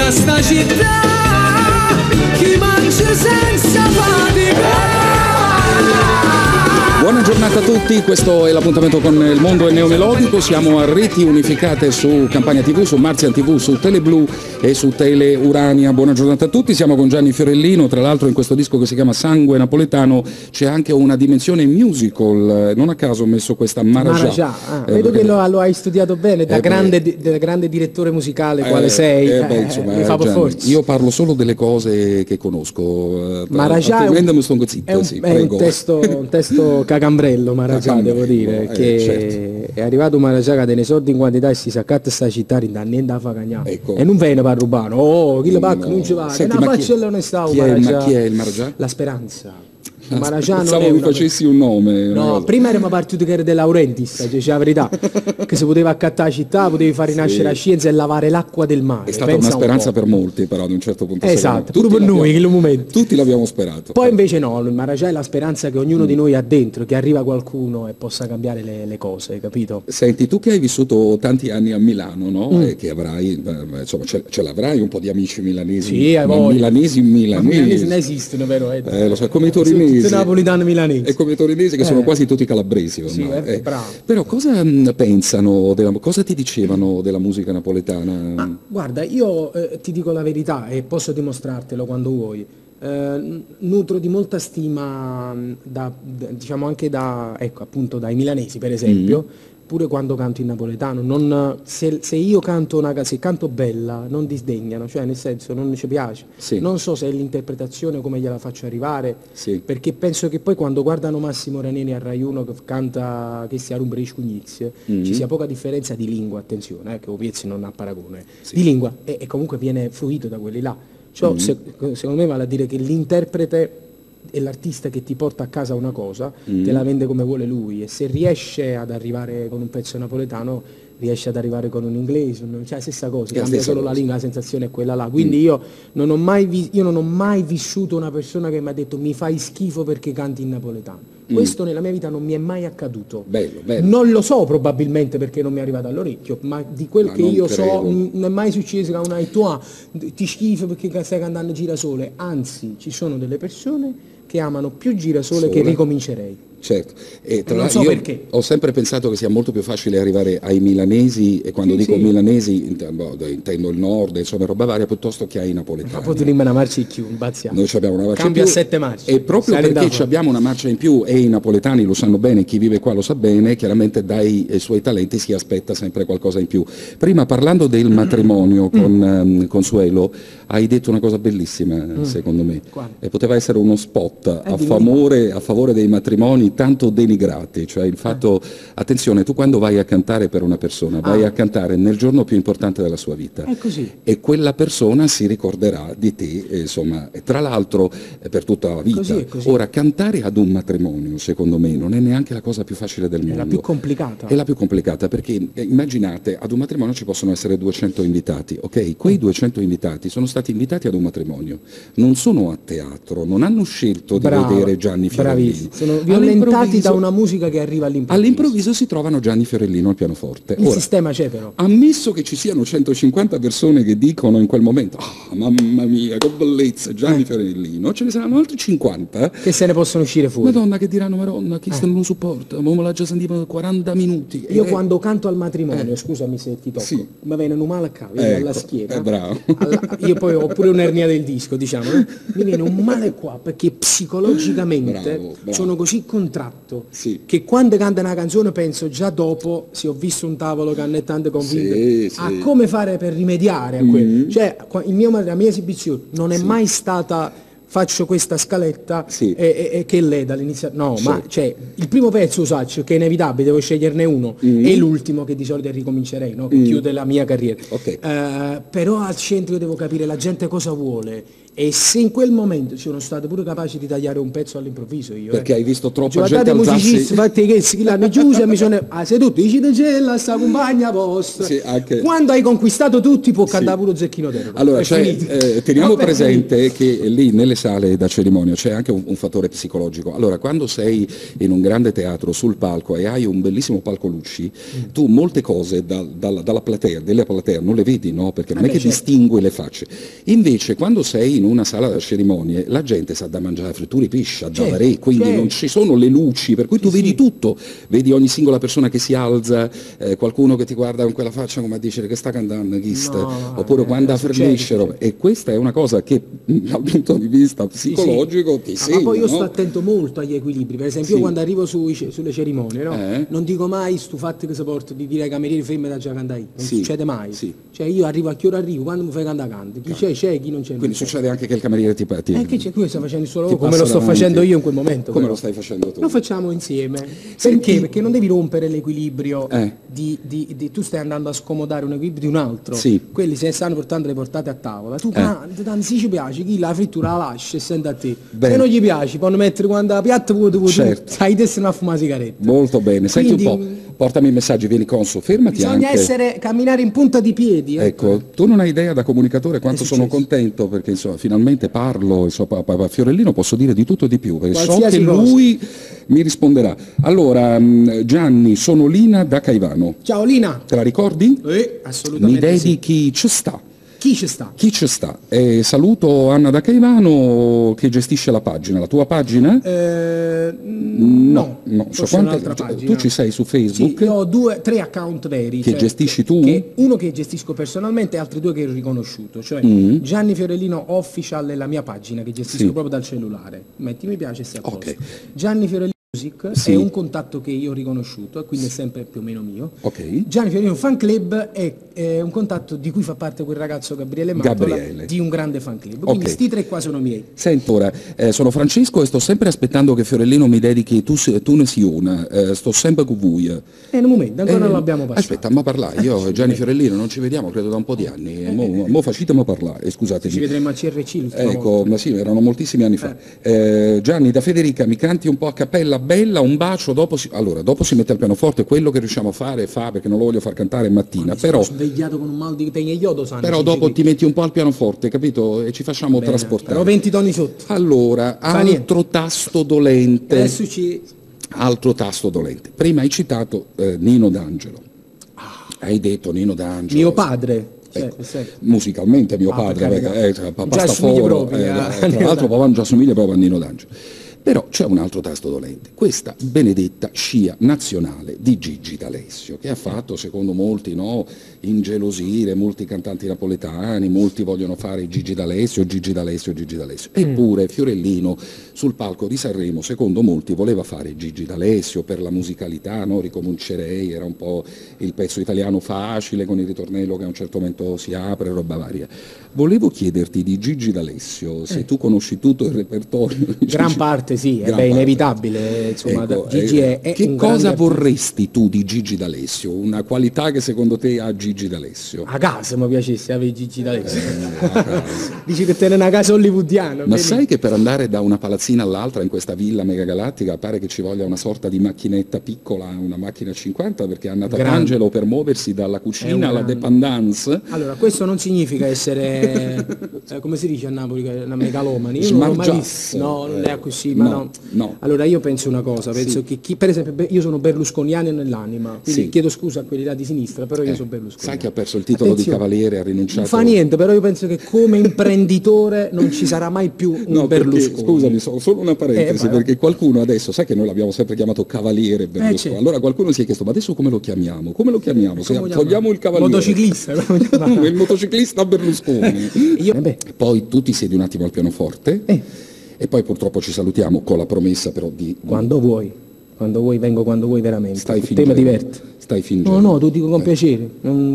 tutta sta città, chi mangia senza fatica. Buona giornata a tutti, questo è l'appuntamento con Il Mondo è Neomelodico, siamo a Reti Unificate su Campania TV, su Marzian TV, su Teleblu e su Tele Urania. Buona giornata a tutti, siamo con Gianni Fiorellino, tra l'altro in questo disco che si chiama Sangue Napoletano c'è anche una dimensione musical, non a caso ho messo questa Marajà. Vedo che lo hai studiato bene, da grande direttore musicale quale sei, insomma, mi fa Gianni, forza. io parlo solo delle cose che conosco. Marajà è un testo cagambrello, Marajà, devo dire, che certo. è arrivato Marajà che ne soldi in quantità e si saccatta sta città da niente da fagagnà, ecco. E non viene per rubare, chi le pacca non ci va, Senti, ma chi è il Marajà? La Speranza. Marajà Pensavo mi facessi un nome. No, prima eravamo partiti che era De Laurentiis, dice la verità, che si poteva accattare la città, potevi far rinascere la scienza e lavare l'acqua del mare. È stata una speranza per molti, però ad un certo punto. Esatto, pure per noi in quel momento. Tutti l'abbiamo sperato. Poi invece no, il Marajà è la speranza che ognuno di noi ha dentro, che arriva qualcuno e possa cambiare le cose, capito? Senti, tu che hai vissuto tanti anni a Milano, no? E che avrai, insomma, ce l'avrai un po' di amici milanesi. Sì, milanesi. Non esistono, vero? Lo so, come i torinesi. Tutti napolitani milanesi. E come i torinesi che sono quasi tutti calabresi ormai. Sì, bravo. Però cosa pensano, cosa ti dicevano della musica napoletana? Guarda, io ti dico la verità e posso dimostrartelo quando vuoi. Nutro di molta stima diciamo anche appunto dai milanesi, per esempio. Pure quando canto in napoletano, se io canto se canto bella non disdegnano, cioè nel senso non ci piace, non so se è l'interpretazione come gliela faccio arrivare, perché penso che poi quando guardano Massimo Raneni a Rai 1 che canta che sia rumbre di scugnizie, ci sia poca differenza di lingua, attenzione, che Opiezzi non ha paragone, di lingua e comunque viene fruito da quelli là, cioè, secondo me vale a dire che l'interprete è l'artista che ti porta a casa una cosa, te la vende come vuole lui, e se riesce ad arrivare con un pezzo napoletano riesce ad arrivare con un inglese, cioè stessa cosa, cambia solo la lingua, la sensazione è quella là. Quindi io non ho mai vissuto una persona che mi ha detto mi fai schifo perché canti in napoletano. Questo nella mia vita non mi è mai accaduto. Bello. Non lo so probabilmente perché non mi è arrivato all'orecchio, ma di quel che io so non è mai successo che una tua ti schifo perché stai cantando Girasole, anzi ci sono delle persone che amano più Girasole che Ricomincerei. Certo, e tra non so perché. Ho sempre pensato che sia molto più facile arrivare ai milanesi, e quando dico milanesi intendo il nord, insomma roba varia, piuttosto che ai napoletani. Ma potremmo una marcia in più, un bazziato. Noi abbiamo una marcia Cambia in più. a 7 marce. E proprio perché abbiamo una marcia in più e i napoletani lo sanno bene, chi vive qua lo sa bene, chiaramente dai suoi talenti si aspetta sempre qualcosa in più. Prima parlando del matrimonio con Consuelo, hai detto una cosa bellissima secondo me. Quale? E poteva essere uno spot a favore dei matrimoni tanto denigrati, cioè il fatto, attenzione, tu quando vai a cantare per una persona, vai a cantare nel giorno più importante della sua vita. È così. E quella persona si ricorderà di te, insomma, tra l'altro per tutta la vita. Così. Ora, cantare ad un matrimonio, secondo me, non è neanche la cosa più facile del mondo. È la più complicata. È la più complicata, perché immaginate, ad un matrimonio ci possono essere 200 invitati, ok? Quei 200 invitati sono stati invitati ad un matrimonio, non sono a teatro, non hanno scelto di vedere Gianni Fiorellino. Sono violentati da una musica che arriva all'improvviso. All'improvviso si trovano Gianni Fiorellino al pianoforte. Il sistema c'è però. Ammesso che ci siano 150 persone che dicono in quel momento mamma mia, che bellezza, Gianni Fiorellino, ce ne saranno altri 50 che se ne possono uscire fuori. Madonna, che diranno, Madonna, chi non lo supporta, ma me l'ha già sentito 40 minuti. Io quando canto al matrimonio, scusami se ti tocco, mi viene un male a capo, alla schiena. Bravo. Io poi ho pure un'ernia del disco, diciamo, mi viene un male qua perché psicologicamente sono così contratto che quando canto una canzone penso già dopo, se ho visto un tavolo cannettante convinto, a come fare per rimediare a quello. Cioè, la mia esibizione non è mai stata faccio questa scaletta e che lei dall'inizio ma cioè il primo pezzo usaccio che è inevitabile, devo sceglierne uno, e l'ultimo che di solito ricomincerei, no? Che chiude la mia carriera, però al centro io devo capire la gente cosa vuole, e se in quel momento sono stato pure capace di tagliare un pezzo all'improvviso io perché hai visto troppa gente alzarsi, musicisti fatti che si l'hanno chiuso e mi sono se tu dici de gella sta compagna vostra quando hai conquistato tutti può cantare pure Zecchino Terra. Allora teniamo presente che lì nelle sale da cerimonia c'è anche un fattore psicologico. Allora, quando sei in un grande teatro sul palco e hai un bellissimo palco luci, tu molte cose dalla platea, della platea non le vedi, no? Perché non è che distingui le facce. Invece, quando sei in una sala da cerimonie, la gente sa da mangiare fritture, pesce, da re, quindi non ci sono le luci, per cui tu vedi tutto, vedi ogni singola persona che si alza, qualcuno che ti guarda con quella faccia come a dire che sta cantando, oppure quando affermisce, e questa è una cosa che dal punto di vista psicologico ti segna. Ma poi io no? sto attento molto agli equilibri, per esempio io quando arrivo sulle cerimonie, no? Non dico mai stu fatti che si porta di dire ai camerieri fermi da già cantare, non succede mai. Cioè io arrivo a che ora arrivo, quando mi fai cantare canto, chi c'è, chi non c'è. Quindi succede anche che il cameriere ti che c'è, qui sta facendo il suo lavoro come lo sto facendo io in quel momento. Come lo stai facendo tu? Lo facciamo insieme. Perché? Perché non devi rompere l'equilibrio tu stai andando a scomodare un equilibrio di un altro. Quelli se stanno portando le portate a tavola. Tu tanto se ci piace, chi la frittura la lascia e sente a te. Se non gli piace, possono mettere quando la piatta vuoi sai te se non a fumare sigaretta. Molto bene, senti un po', portami i messaggi, vieni Conso, fermati. Bisogna camminare in punta di piedi. Ecco, tu non hai idea da comunicatore quanto sono contento perché insomma finalmente parlo, insomma, a Fiorellino posso dire di tutto e di più, perché so che lui mi risponderà. Allora, Gianni, sono Lina da Caivano. Ciao Lina. Te la ricordi? Assolutamente. Mi dedichi ci sta. Chi ci sta? Chi ci sta? Saluto Anna da Caivano che gestisce la pagina. La tua pagina? No. Forse un'altra pagina. Tu ci sei su Facebook? Sì, io ho 3 account veri. Che gestisci tu? Uno che gestisco personalmente e altri 2 che ho riconosciuto. Cioè Gianni Fiorellino Official è la mia pagina che gestisco proprio dal cellulare. Metti mi piace e sei a posto. Gianni Fiorellino Music è un contatto che io ho riconosciuto e quindi è sempre più o meno mio. Gianni Fiorellino Fan Club è un contatto di cui fa parte quel ragazzo Gabriele Matola di un grande fan club. Quindi sti 3 qua sono miei. Senti ora, sono Francesco e sto sempre aspettando che Fiorellino mi dedichi tu ne si una. Sto sempre con voi. In un momento, ancora non l'abbiamo passato. Aspetta, ma parlare. Io e Gianni Fiorellino non ci vediamo credo da un po' di anni. Mo facitemi parlare, scusate. Ci vedremo a CRC. Ecco, ma sì, erano moltissimi anni fa. Gianni, da Federica, mi canti un po' a cappella bella, un bacio, dopo si mette al pianoforte, quello che riusciamo a fare fa, perché non lo voglio far cantare mattina, però sono svegliato con un mal di tegna e iodo, però dopo ti metti un po' al pianoforte, capito? E ci facciamo trasportare. Però 20 tonni sotto. Allora, altro tasto dolente. Adesso altro tasto dolente. Prima hai citato Nino D'Angelo. Hai detto Nino D'Angelo. Mio padre. Ecco, musicalmente mio padre, perché Pastaforo, tra l'altro papà già somiglia proprio a Nino D'Angelo. Però c'è un altro tasto dolente, questa benedetta scia nazionale di Gigi D'Alessio, che ha fatto, secondo molti, ingelosire molti cantanti napoletani, molti vogliono fare Gigi D'Alessio. Eppure Fiorellino sul palco di Sanremo, secondo molti, voleva fare Gigi D'Alessio per la musicalità, Ricomincerei, era un po' il pezzo italiano facile con il ritornello che a un certo momento si apre, roba varia. Volevo chiederti di Gigi D'Alessio, se tu conosci tutto il repertorio. Gran parte sì, è inevitabile, insomma, ecco, Gigi è che cosa vorresti tu di Gigi D'Alessio? Una qualità che secondo te ha Gigi D'Alessio? A casa mi piacesse avere Gigi D'Alessio. Dici che te ne una casa hollywoodiana. Ma sai che per andare da una palazzina all'altra in questa villa megagalattica pare che ci voglia una sorta di macchinetta piccola, una macchina 50, perché Anna Tatangelo per muoversi dalla cucina alla dépendance. Allora, questo non significa essere come si dice a Napoli, una megalomani. Io non l'ho mai visto. No, non è così, ma no. Allora io penso una cosa, penso che per esempio io sono berlusconiano nell'anima, quindi chiedo scusa a quelli là di sinistra, però io sono berlusconiano. Sai che ha perso il titolo di cavaliere, ha rinunciato. Non fa niente, però io penso che come imprenditore non ci sarà mai più un Berlusconi. Perché, scusami, solo una parentesi, perché qualcuno adesso, sai che noi l'abbiamo sempre chiamato cavaliere Berlusconi, certo. Allora qualcuno si è chiesto, ma adesso come lo chiamiamo? Come lo chiamiamo? Togliamo il cavaliere. Motociclista. Il motociclista Berlusconi. Poi tu ti siedi un attimo al pianoforte e poi purtroppo ci salutiamo con la promessa però di... Quando vuoi, vengo quando vuoi veramente. Stai fingendo. Te mi diverti. Stai fingendo. No, tu dico con piacere.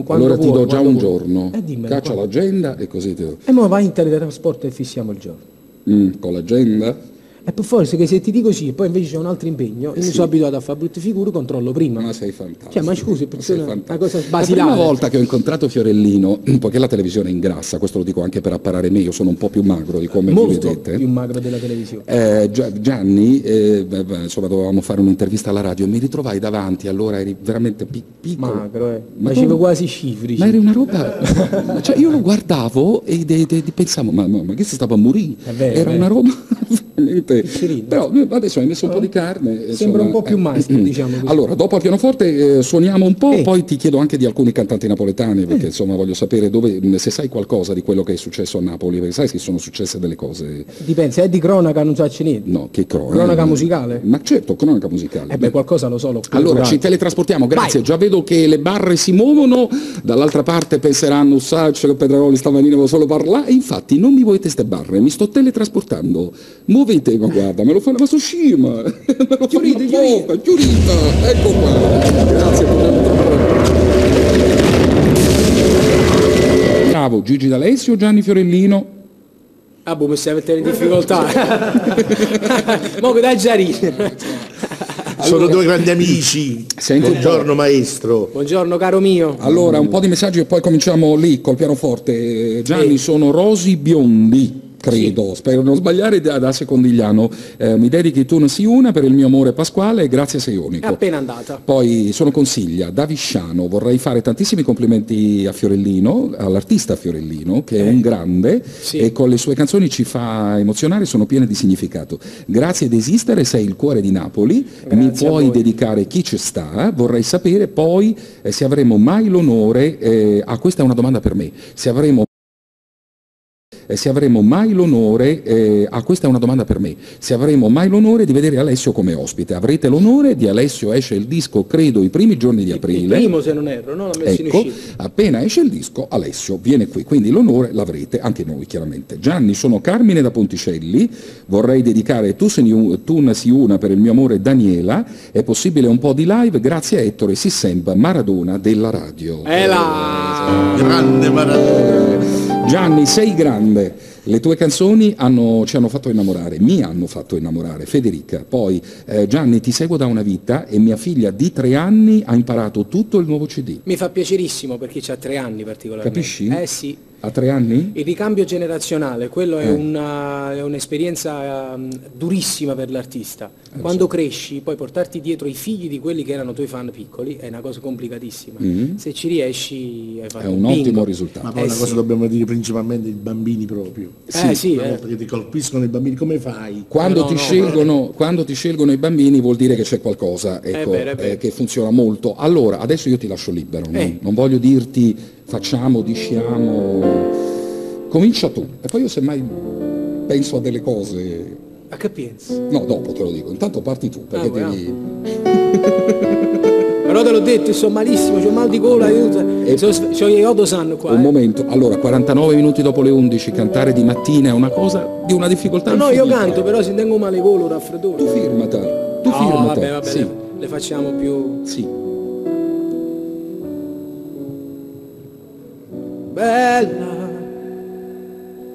Allora ti do già un giorno. Caccia l'agenda e così ti do. E mo vai in teletrasporto e fissiamo il giorno. Con l'agenda? È per forza che se ti dico sì e poi invece c'è un altro impegno, io mi sono abituato a fare brutte figure, controllo prima. Ma sei fantastico. Cioè, ma scusi, Ma sei una fantastico. cosa La basilare. prima volta che ho incontrato Fiorellino, poiché la televisione ingrassa, questo lo dico anche per apparare me, io sono un po' più magro di come mi Molto vedete. più magro della televisione. Gianni, insomma, dovevamo fare un'intervista alla radio e mi ritrovai davanti, allora eri veramente piccolo. Magro, Ma facevo tu- quasi scifri. Ma eri una roba, cioè io lo guardavo e pensavo, ma che si stava a morire? È vero, Era è una vero. roba veramente. Piccolino. Però adesso hai messo un po' di carne. Sembra insomma, un po' più maschio, diciamo così. Allora, dopo al pianoforte suoniamo un po', poi ti chiedo anche di alcuni cantanti napoletani, perché insomma voglio sapere se sai qualcosa di quello che è successo a Napoli, perché sai che sono successe delle cose. Dipende, se è di cronaca non so niente. No, che cronaca. Cronaca musicale? Ma certo, cronaca musicale. Beh, qualcosa lo so, l'ho Allora curato. ci teletrasportiamo, grazie, Vai. già vedo che le barre si muovono, dall'altra parte penseranno Saccio che Petraroli stamattina avevo solo parlare, infatti non mi volete ste barre, mi sto teletrasportando, muovete, ma guarda, me lo fanno, ma sono scima, me lo Chiudite, fanno apposta, chiudita, ecco qua, grazie. Bravo, Gigi D'Alessio o Gianni Fiorellino? Ah, boh, mi stai mettendo in difficoltà. Mo che dai già ridere. Sono due grandi amici. Senti un po'. Buongiorno maestro. Buongiorno caro mio. Allora, un po' di messaggi e poi cominciamo lì col pianoforte. Gianni, sono rosi biondi, credo, spero non sbagliare, da Secondigliano. Mi dedichi Tu non sei una per il mio amore pasquale e grazie sei È unico. appena andata. Poi sono Consiglia, da Visciano, vorrei fare tantissimi complimenti a Fiorellino, all'artista Fiorellino, che è un grande Sì. e con le sue canzoni ci fa emozionare, sono piene di significato. Grazie ad esistere, sei il cuore di Napoli, mi Grazie a puoi voi. dedicare Chi ci sta, vorrei sapere poi se avremo mai l'onore, questa è una domanda per me, se avremo mai l'onore, questa è una domanda per me, se avremo mai l'onore di vedere Alessio come ospite. Avrete l'onore, di Alessio esce il disco credo i primi giorni di Il aprile. primo se non erro, no? L'ha messo in Ecco, uscita. appena esce il disco Alessio viene qui, quindi l'onore l'avrete anche noi chiaramente. Gianni, sono Carmine da Ponticelli, vorrei dedicare Tu ne sei una per il mio amore Daniela, è possibile un po' di live, grazie a Ettore Sissem Maradona della radio. Là! Grande Maradona. Gianni, sei grande. Le tue canzoni ci hanno fatto innamorare, mi hanno fatto innamorare. Federica, poi Gianni, ti seguo da una vita e mia figlia di 3 anni ha imparato tutto il nuovo CD. Mi fa piacerissimo perché c'ha 3 anni particolarmente. Capisci? Sì. A 3 anni? Il ricambio generazionale, quello è un'esperienza durissima per l'artista. Quando cresci, poi portarti dietro i figli di quelli che erano tuoi fan piccoli è una cosa complicatissima. Se ci riesci hai fatto È un bingo. ottimo risultato. Ma poi una cosa sì. dobbiamo dire principalmente i bambini proprio. Sì, Una volta che ti colpiscono i bambini, come fai? Quando, No, ti no, scelgono i bambini vuol dire che c'è qualcosa, ecco, vero, è vero. che funziona molto. Allora, adesso io ti lascio libero, non voglio dirti facciamo, diciamo, comincia tu e poi io semmai penso a delle cose. A capienza. No, dopo te lo dico, intanto parti tu perché bravo. devi. Però te l'ho detto, sto malissimo, c'ho mal di gola, aiuto. C'ho gli Odosan qua. Un momento, allora 49 minuti dopo le 11 cantare di mattina è una cosa di una difficoltà No, io infinita. canto, però se tengo male golo, raffreddore. Tu firmata, No, firmata. vabbè, Sì, le facciamo più... sì. Bella,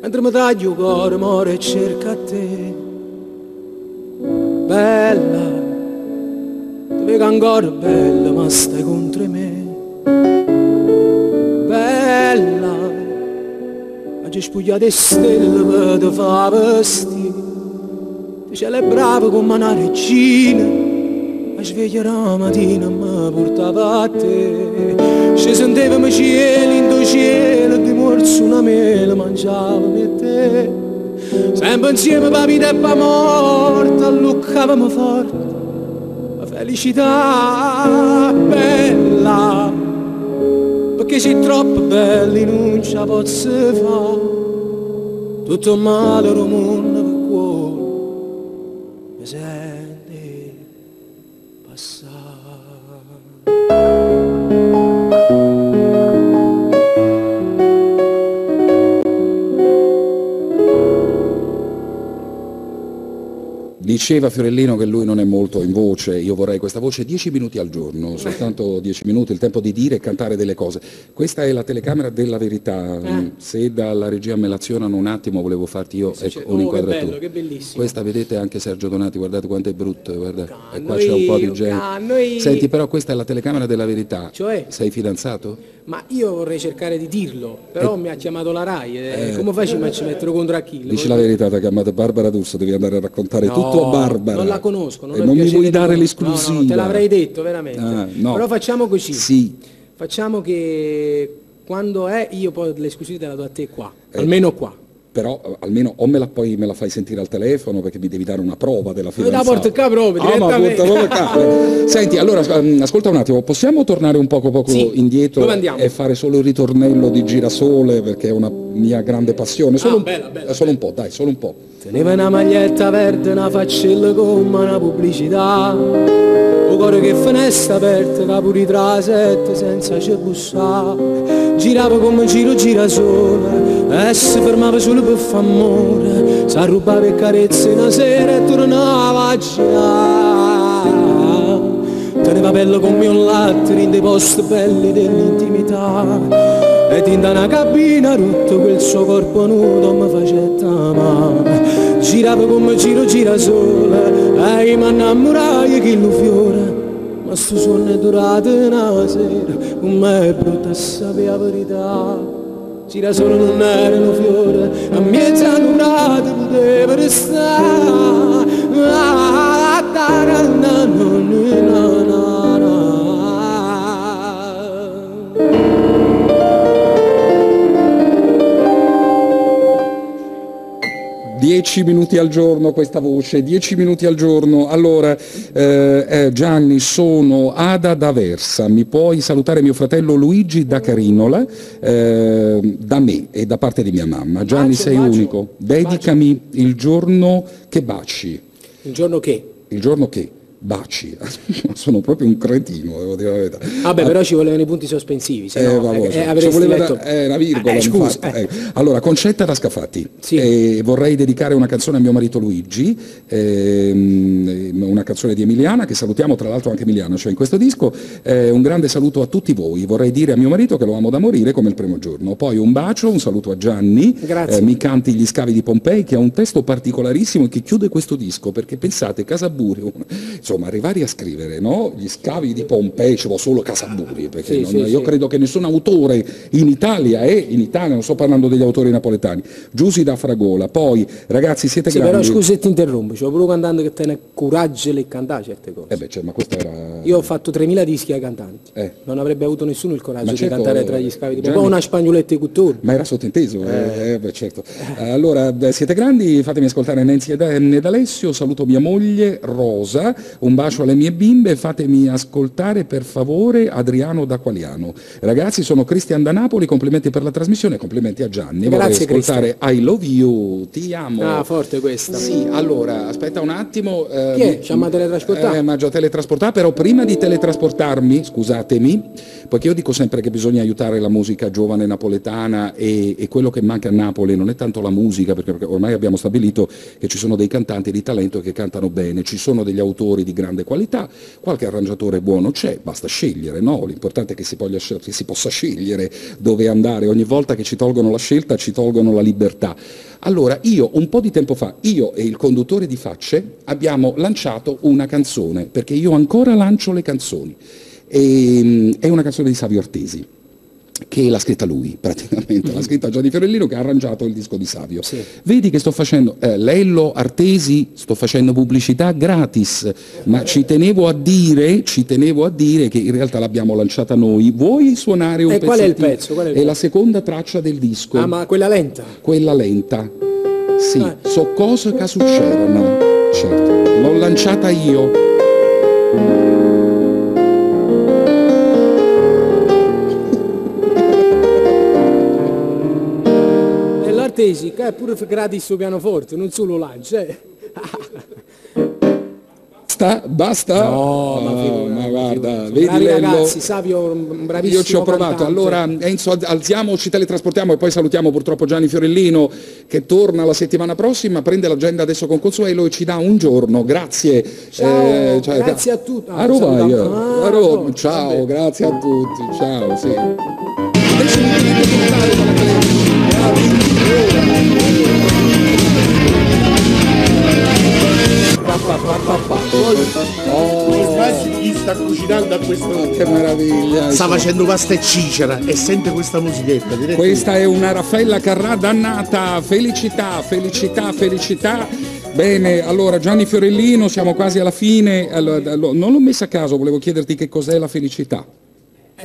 mentre mi taglio il cuore, muore e cerca a te. Bella, ti vedo ancora bella, ma stai contro me. Bella, oggi spugliate stelle per te fa vestire. Ti celebravo come una regina. Mi sveglierò la mattina e mi portava a te. Ci sentivamo cieli in tuo cielo, di morso una mela mangiavamo e te. Sempre insieme per vita e per morte, alluccavamo forte. La felicità bella, perché sei troppo bella, non ce la posso fare. Tutto il male del mondo per cuore, mi senti passare. Diceva Fiorellino che lui non è molto in voce, io vorrei questa voce 10 minuti al giorno, soltanto 10 minuti, il tempo di dire e cantare delle cose. Questa è la telecamera della verità, se dalla regia me l'azionano un attimo volevo farti io un'inquadratura. Che bello, che bellissimo. Questa vedete anche Sergio Donati, guardate quanto è brutto, guarda, e qua c'è un po' di gente. Senti, però questa è la telecamera della verità. Cioè? Sei fidanzato? Ma io vorrei cercare di dirlo, però mi ha chiamato la Rai, come faccio a ci mettere contro Achille? Dici la verità, ti ha chiamato Barbara D'Urso, devi andare a raccontare tutto a Barbara. Non la conosco, e non mi vuoi dare l'esclusiva. No, te l'avrei detto veramente. No. Però facciamo così. Sì. Facciamo che quando è io poi l'esclusiva te la do a te qua, almeno qua. Però almeno o me la fai sentire al telefono perché mi devi dare una prova della fidanzata. Me la porto qua proprio, direttamente. Senti, allora ascolta un attimo, possiamo tornare un poco indietro e fare solo il ritornello di Girasole perché è una mia grande passione. Solo un po', dai, solo un po'. Teneva una maglietta verde, una faccella come una pubblicità, un cuore che finestra aperta, capo di trasette senza ci bussare. Girava come girasole e si fermava solo per fare amore, si arrubava carezze una sera e tornava a girare. Teneva bello come un latte in dei posti belli dell'intimità, ed in una cabina rotto quel suo corpo nudo mi faceva amare. Girava come girasole e mi innamorai che lo fiore, ma sto sonno è durato una sera, come è brutta sapere la verità. Girasole non era un fiore, a mezzo annorato poteva restare. 10 minuti al giorno questa voce, 10 minuti al giorno. Allora, Gianni, sono Ada d'Aversa, mi puoi salutare mio fratello Luigi da Carinola, da me e da parte di mia mamma. Gianni, sei unico, dedicami il giorno che baci. Il giorno che? Il giorno che baci. Sono proprio un cretino, devo dire la verità. Vabbè, però ci volevano i punti sospensivi, se no avresti letto... una virgola, scusa, Allora, Concetta da Scafati. Sì. Vorrei dedicare una canzone a mio marito Luigi, una canzone di Emiliana, che salutiamo, tra l'altro anche Emiliana, cioè in questo disco. Un grande saluto a tutti voi. Vorrei dire a mio marito che lo amo da morire come il primo giorno. Poi un bacio, un saluto a Gianni. Grazie. Mi canti Gli scavi di Pompei, che ha un testo particolarissimo che chiude questo disco, perché pensate, Casaburi, insomma, arrivare a scrivere, no? Gli scavi di Pompei, ci vuole solo Casaburi, perché io credo che nessun autore in Italia, non sto parlando degli autori napoletani, Giusy da Fragola. Poi, ragazzi, siete grandi. Però scusa se ti interrompo, c'ho pure cantante che tiene coraggio di cantare certe cose. Ma questo era... Io ho fatto 3000 dischi ai cantanti, non avrebbe avuto nessuno il coraggio di cantare tra gli scavi di Pompei, una spagnoletta di cultura. Ma era sottinteso, certo. Allora, siete grandi, fatemi ascoltare Nancy ed Alessio, saluto mia moglie Rosa, un bacio alle mie bimbe, fatemi ascoltare per favore Adriano da Qualiano. Ragazzi, sono Cristian da Napoli, complimenti per la trasmissione, complimenti a Gianni. Grazie, vorrei ascoltare I Love You, ti amo. Ah, forte questa. Sì, allora, aspetta un attimo. Chi è? Ci ha teletrasportato? Mi ha già teletrasportato, però prima di teletrasportarmi, scusatemi, poiché io dico sempre che bisogna aiutare la musica giovane napoletana e quello che manca a Napoli non è tanto la musica, perché ormai abbiamo stabilito che ci sono dei cantanti di talento che cantano bene, ci sono degli autori di grande qualità, qualche arrangiatore buono c'è, basta scegliere, no? L'importante è che si possa scegliere dove andare, ogni volta che ci tolgono la scelta ci tolgono la libertà. Allora, io un po' di tempo fa, io e il conduttore di Facce abbiamo lanciato una canzone, perché io ancora lancio le canzoni, è una canzone di Savio Artesi, che l'ha scritta lui praticamente, l'ha scritta Gianni Fiorellino, che ha arrangiato il disco di Savio. Sì. Vedi che sto facendo, Lello Artesi, sto facendo pubblicità gratis, ma ci tenevo a dire che in realtà l'abbiamo lanciata noi. Vuoi suonare un pezzettino? Qual è il pezzo? È la seconda traccia del disco. Ah, ma quella lenta? Quella lenta. Sì, so cose che succedono. Certo, l'ho lanciata io. Artesi, che è pure gratis su pianoforte, non solo lancia. Basta? Basta? No, ma guarda, sono vedi bravi Lello? ragazzi, Savio, un bravissimo Io ci ho provato, cantante. allora Enzo alziamo, ci teletrasportiamo e poi salutiamo purtroppo Gianni Fiorellino che torna la settimana prossima, prende l'agenda adesso con Consuelo e ci dà un giorno, grazie. Ciao, grazie a tutti. A Roma, salutiamo. Roma, ciao, vabbè. grazie a tutti, ciao, sì. Adesso mi devi ricordare dalla televisione. Immagini chi sta cucinando a questo Che punto. meraviglia! Sta insomma. facendo pasta e cicera e sente questa musichetta. diretto. Questa è una Raffaella Carrà dannata, felicità, felicità, felicità. Bene, allora Gianni Fiorellino, siamo quasi alla fine. Allora, non l'ho messa a caso, volevo chiederti che cos'è la felicità.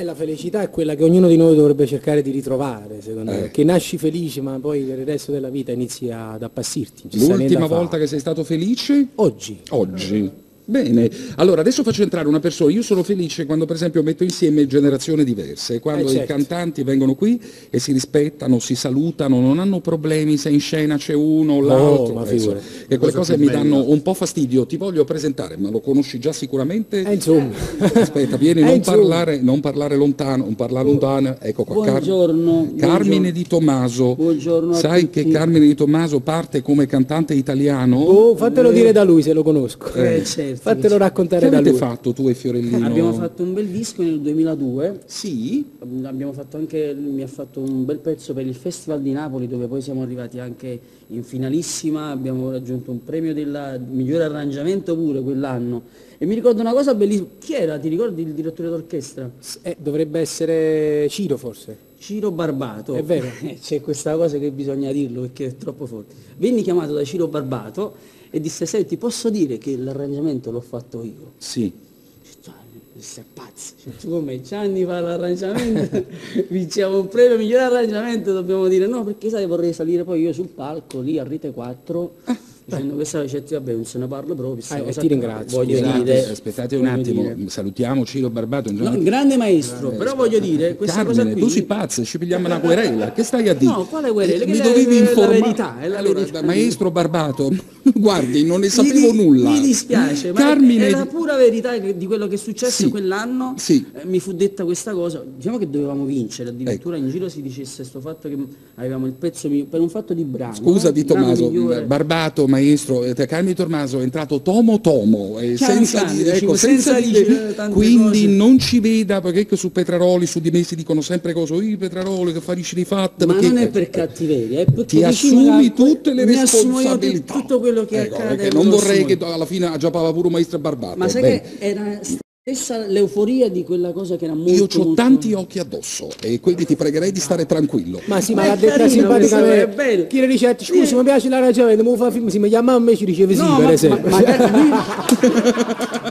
La felicità è quella che ognuno di noi dovrebbe cercare di ritrovare, secondo me. Che nasci felice, ma poi per il resto della vita inizi ad appassirti. non ci sta niente L'ultima da fare. volta che sei stato felice? Oggi. Oggi. Bene, allora adesso faccio entrare una persona, io sono felice quando per esempio metto insieme generazioni diverse, quando i certo. cantanti vengono qui e si rispettano, si salutano, non hanno problemi se in scena c'è uno o l'altro, ma penso figurati. che quelle cosa cose più mi bella. danno un po' fastidio, ti voglio presentare, ma lo conosci già sicuramente? Insomma. Aspetta, vieni, Insomma. non parlare lontano, non parlare lontano, ecco qua. Buongiorno. Carmine Di Tommaso. Buongiorno a Sai tutti. che Carmine Di Tommaso parte come cantante italiano? Oh, fatelo dire da lui se lo conosco. Certo. Fatelo raccontare Che da avete lui. fatto tu e Fiorellino? Abbiamo fatto un bel disco nel 2002, Sì? abbiamo fatto anche, mi ha fatto un bel pezzo per il Festival di Napoli dove poi siamo arrivati anche in finalissima, abbiamo raggiunto un premio del migliore arrangiamento pure quell'anno. E mi ricordo una cosa bellissima, chi era? Ti ricordi il direttore d'orchestra? Dovrebbe essere Ciro forse. Ciro Barbato. È vero. C'è questa cosa che bisogna dirlo perché è troppo forte. Venni chiamato da Ciro Barbato e disse, senti, posso dire che l'arrangiamento l'ho fatto io? Sì. Sei pazzo, cioè, tu come Gianni fa l'arrangiamento, vinciamo un premio migliore arrangiamento, dobbiamo dire no perché sai vorrei salire poi io sul palco lì a Rete 4 dicendo questa ricetta, vabbè non se ne parlo proprio, sta cosa ti qua. ringrazio. Voglio Scusate, dire, aspettate un voglio attimo, dire. salutiamo Ciro Barbato. un No, giorno- un grande maestro, però voglio dire questa cosa Carmine, qui. tu sei pazzo, ci pigliamo una querela, che stai a dire? No, quale querela? Mi Che dovevi è la informare. verità, è la Allora, verità. maestro Barbato, guardi, non ne sapevo nulla. Mi dispiace, ma Carmine, è la pura verità di quello che è successo Sì, quell'anno. sì. Mi fu detta questa cosa, diciamo che dovevamo vincere, addirittura in giro si dicesse sto fatto che avevamo il pezzo per un fatto di brano. Scusa Di il brano Tommaso, migliore. Barbato, maestro, Carmine Di Tommaso è entrato tomo senza piano, dire, diciamo, senza senza dire, dire tante quindi cose. non ci veda perché che su Petraroli, su di me si dicono sempre cose, i Petraroli che farisci di fatte, Ma perché non è per cattiveria, è perché ti vicino assumi a- tutte le mi assumo io responsabilità. tutto quello che Ecco, accade. perché me non lo vorrei assumo che io. alla fine aggiapava pure un maestro Barbato. Ma sai Bene. che era stessa l'euforia di quella cosa che era molto Io ho molto- tanti occhi addosso e quindi ti pregherei di stare tranquillo. Ma sì, Ma ma è l'ha detta carino, questo è simpaticamente. bello. Chi le dice, scusi, mi piace l'arrangiamento, mi fa film, si mi chiama a me ci riceve sì, No, per ma esempio.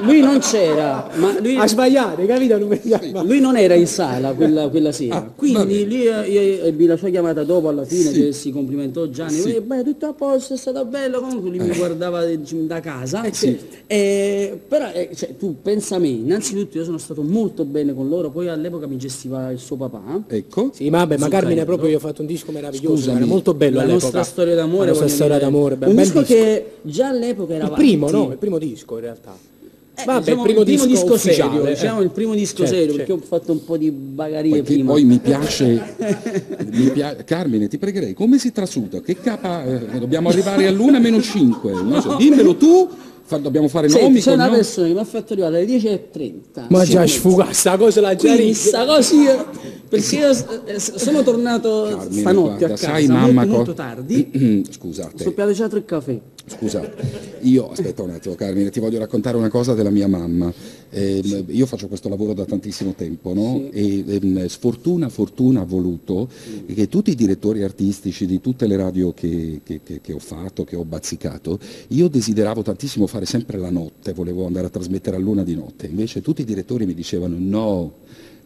lui non c'era, ma lui, Ha sbagliato, hai capito? Non mi chiama. lui non era in sala quella sera. Ah, va Quindi bene. lì io ebbi la sua chiamata dopo alla fine Sì. che si complimentò Gianni. Sì. Beh, tutto a posto, è stato bello. Comunque lui mi guardava da casa. Sì. Però cioè, tu pensa a me, innanzitutto io sono stato molto bene con loro, poi all'epoca mi gestiva il suo papà. Ecco. Sì, ma vabbè, ma Sul Carmine Cairo. proprio io ho fatto un disco meraviglioso, Scusami, era molto bello La all'epoca. nostra storia d'amore, La nostra voglio storia dire. d'amore, un bel disco disco. che già all'epoca era Il primo, avanti. no? Il primo disco in realtà. Diciamo, il primo disco ufficiale, serio, diciamo il primo disco Certo, serio, certo. perché ho fatto un po' di bagarie Perché prima. poi mi piace, Carmine, ti pregherei, come si trasuda? Che capa, dobbiamo arrivare all'1 meno 5, non so, dimmelo tu, dobbiamo fare Senti, nomi, c'è una cognomi. persona che mi ha fatto arrivare alle 10:30. Ma già sfuga, sta cosa la già Quindi sta cosa io, perché io sono tornato Carmine, stanotte guarda, a casa, sai mamma molto tardi, Scusate. sto piato già 3 caffè. Scusa, io aspetta un attimo Carmine, ti voglio raccontare una cosa della mia mamma. Io faccio questo lavoro da tantissimo tempo, no? E fortuna ha voluto che tutti i direttori artistici di tutte le radio che ho fatto, che ho bazzicato, io desideravo tantissimo fare sempre la notte, volevo andare a trasmettere a luna di notte, invece tutti i direttori mi dicevano no,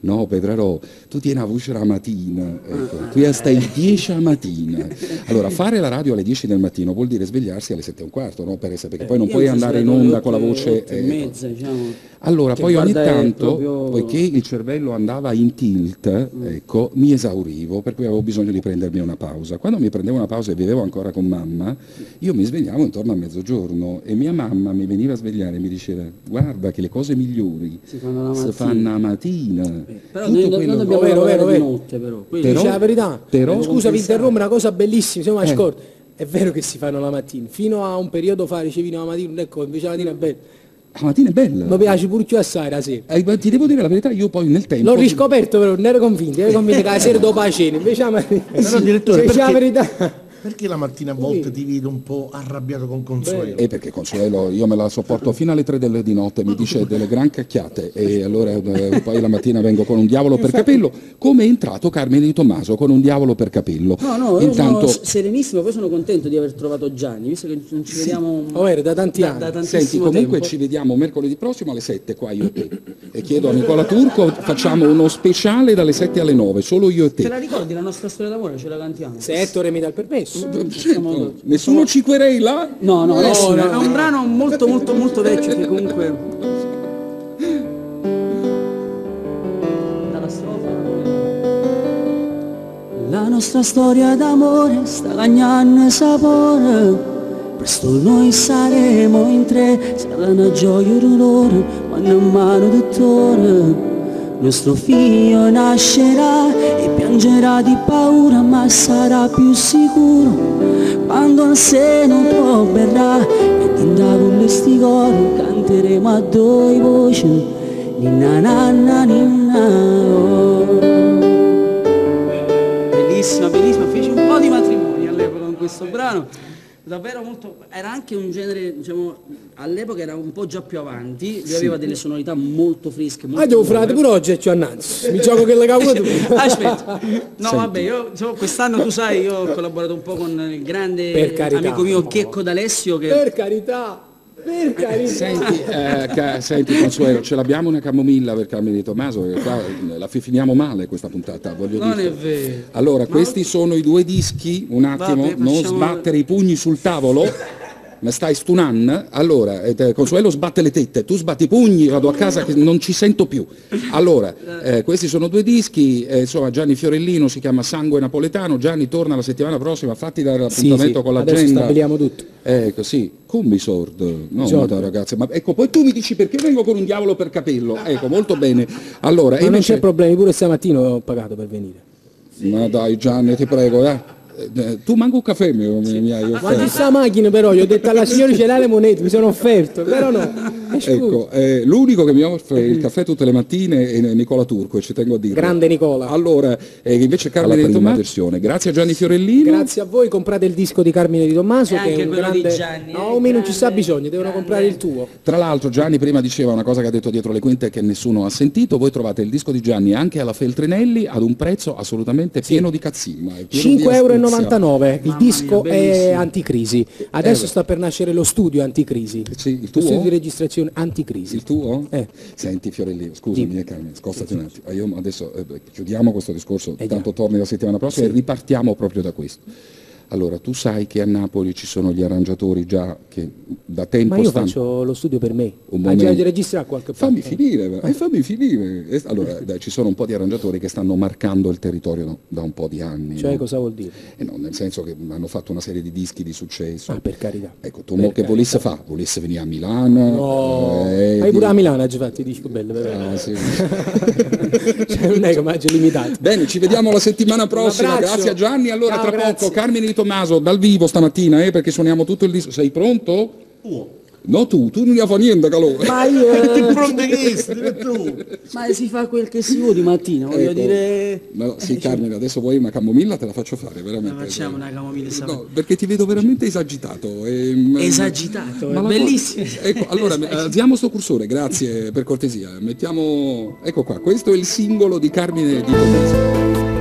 No, Petrarò, tu tieni la voce la mattina, ecco. Qui stai 10 a mattina. Allora, fare la radio alle 10 del mattino vuol dire svegliarsi alle 7:15, no? Perché poi non puoi andare in onda con la voce... e mezza, diciamo. Allora, Che poi ogni guarda, è tanto, proprio- poiché il cervello andava in tilt, ecco, mi esaurivo, per cui avevo bisogno di prendermi una pausa. Quando mi prendevo una pausa e vivevo ancora con mamma, io mi svegliavo intorno a mezzogiorno e mia mamma mi veniva a svegliare e mi diceva: guarda che le cose migliori Si fanno la si mattina. fanno la mattina. Però Tutto noi quello- dobbiamo Vero, lavorare vero, di vero. notte però. Quello- Però- Dice la verità. però- Scusa, vi interrompo, una cosa bellissima, siamo a Eh. scorto. È vero che si fanno la mattina. Fino a un periodo fa ricevi la mattina, ecco, invece la mattina è bella. La mattina è bella. Mi piace pure più assai la sera. Ma ti devo dire la verità, io poi nel tempo... L'ho riscoperto però, non ero convinto che la sera dopo la cena, invece la mattina. Però, direttore, Dice la perché- verità. Perché la mattina a volte ti vedo un po' arrabbiato con Consuelo? E perché Consuelo io me la sopporto fino alle 3 di notte, mi dice delle gran cacchiate e allora poi la mattina vengo con un diavolo per capello, come è entrato Carmine Di Tommaso con un diavolo per capello. No, io Intanto, sono serenissimo, poi sono contento di aver trovato Gianni, visto che non ci vediamo Da tanti anni. da senti, tantissimo comunque tempo. ci vediamo mercoledì prossimo alle 7 qua io e te. E chiedo a Nicola Turco, facciamo uno speciale dalle 7 alle 9, solo io e Te te. la ricordi la nostra storia d'amore? Ce la cantiamo? Se Ettore mi dà il permesso. Nessuno ci querela? No, nessuno. no. È un brano molto molto molto vecchio che comunque... Dalla strofa... La nostra storia d'amore sta cagnando sapore. Presto noi saremo in tre, sarà una gioia e un dolore, quando in mano dottore. Nostro figlio nascerà e piangerà di paura, ma sarà più sicuro quando al seno tuo berrà e tindrà con le stigore, canteremo a due voci, ninna nanna ninna. Oh. Bellissima, bellissima, feci un po' di matrimoni all'epoca con questo brano. Davvero molto, era anche un genere, diciamo, all'epoca era un po' già più avanti, lui aveva delle sonorità molto fresche, molto Devo nuove. frate, pure oggi c'ho annanzi. Mi gioco che le cavolo tu. Aspetta, no vabbè, io diciamo, quest'anno tu sai, io ho collaborato un po' con il grande Per carità. amico mio Checco D'Alessio che... Per carità. Per carità. Senti Consuelo, ce l'abbiamo una camomilla per Carmine Di Tommaso, che qua la finiamo male questa puntata, voglio Non dire. è vero. Allora, questi sono i due dischi, un attimo, Vabbè, non facciamo- sbattere i pugni sul tavolo, mi stai stunando. Allora, Consuelo sbatte le tette, tu sbatti i pugni, vado a casa che non ci sento più. Allora, questi sono due dischi, insomma Gianni Fiorellino si chiama Sangue Napoletano, Gianni torna la settimana prossima, fatti dare l'appuntamento con Adesso l'agenda. stabiliamo tutto. Ecco, sì, come sord, no, Sord. ma ragazzi, ma ecco, poi tu mi dici perché vengo con un diavolo per capello, ecco, molto bene. Allora, Ma non invece... c'è problemi, pure stamattina ho pagato per venire. Ma dai Gianni, ti prego, tu manco un caffè mi hai Ma offerto. di sta macchina però, gli ho detto alla signora ce l'ha le monete, mi sono offerto, però no. Ecco, l'unico che mi offre il caffè tutte le mattine è Nicola Turco, e ci tengo a dire. Grande Nicola. Allora, invece Carmine Di Tommaso versione. Grazie a Gianni Fiorellino. Grazie a voi, comprate il disco di Carmine Di Tommaso E che anche è un quello di grande... Gianni, No, me non ci sta grande, bisogno, devono grande. comprare il tuo. Tra l'altro Gianni prima diceva una cosa che ha detto dietro le quinte che nessuno ha sentito, voi trovate il disco di Gianni anche alla Feltrinelli ad un prezzo assolutamente pieno di cazzimma. è pieno di 5,99 €, il Mamma disco mia, è bellissimo. anticrisi. Adesso sta per nascere lo studio anticrisi. Sì, il Lo tuo? studio di registrazione anticrisi. Il tuo? Eh. Senti Fiorellino, scusami Carmine, scostati un attimo. Io adesso chiudiamo questo discorso, tanto torni la settimana prossima e ripartiamo proprio da questo. Allora, tu sai che a Napoli ci sono gli arrangiatori già che da tempo Ma io stanno... faccio lo studio per me. Un Ah, già momento. di registrare qualche Fammi parte. finire, fammi finire. Allora, dai, ci sono un po' di arrangiatori che stanno marcando il territorio da un po' di anni. Cioè no? cosa vuol dire? No, nel senso che hanno fatto una serie di dischi di successo. Ah, per carità. Ecco, tu mo che volesse fare? Volesse venire a Milano? No, di- hai pure a Milano hai già fatto i disco bello, però. Ah, sì. Cioè, non è che mangio limitato. Bene, ci vediamo la settimana prossima. abbraccio. Grazie a Gianni. Allora, Ciao, tra grazie. poco Carmine Di Tommaso dal vivo stamattina, perché suoniamo tutto il disco. Sei pronto? No, tu non ne fa niente, calore. Ma Ti io... pronteresti tu? Ma si fa quel che si può di mattina, voglio Ecco. dire... No, sì, Carmine, adesso vuoi una camomilla? Te la faccio fare, veramente. Facciamo una camomilla No, perché ti vedo veramente esagitato. Esagitato, Ma è la bellissimo. Ecco, allora, alziamo sto cursore, grazie per cortesia. Mettiamo... Ecco qua, questo è il singolo di Carmine Di Tommaso.